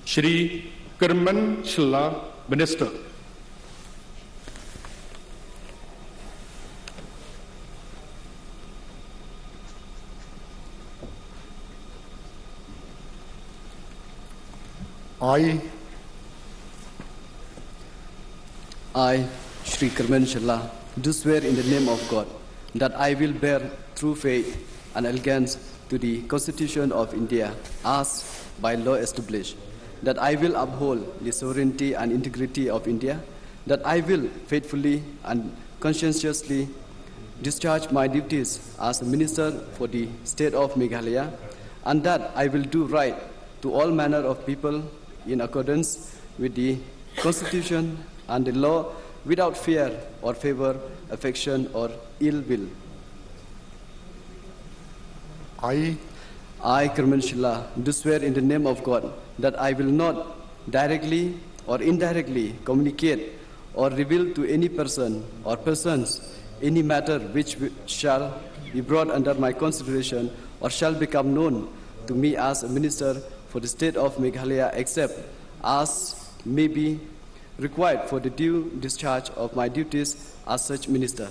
Shri Kyrmen Shylla, Minister. I, Shri Kyrmen Shylla, do swear in the name of God that I will bear true faith and allegiance to the Constitution of India as by law established, that I will uphold the sovereignty and integrity of India, that I will faithfully and conscientiously discharge my duties as a Minister for the State of Meghalaya, and that I will do right to all manner of people in accordance with the Constitution and the law without fear or favor, affection or ill will. I, Kyrmen Shylla, do swear in the name of God that I will not directly or indirectly communicate or reveal to any person or persons any matter which shall be brought under my consideration or shall become known to me as a Minister for the State of Meghalaya, except as may be required for the due discharge of my duties as such Minister.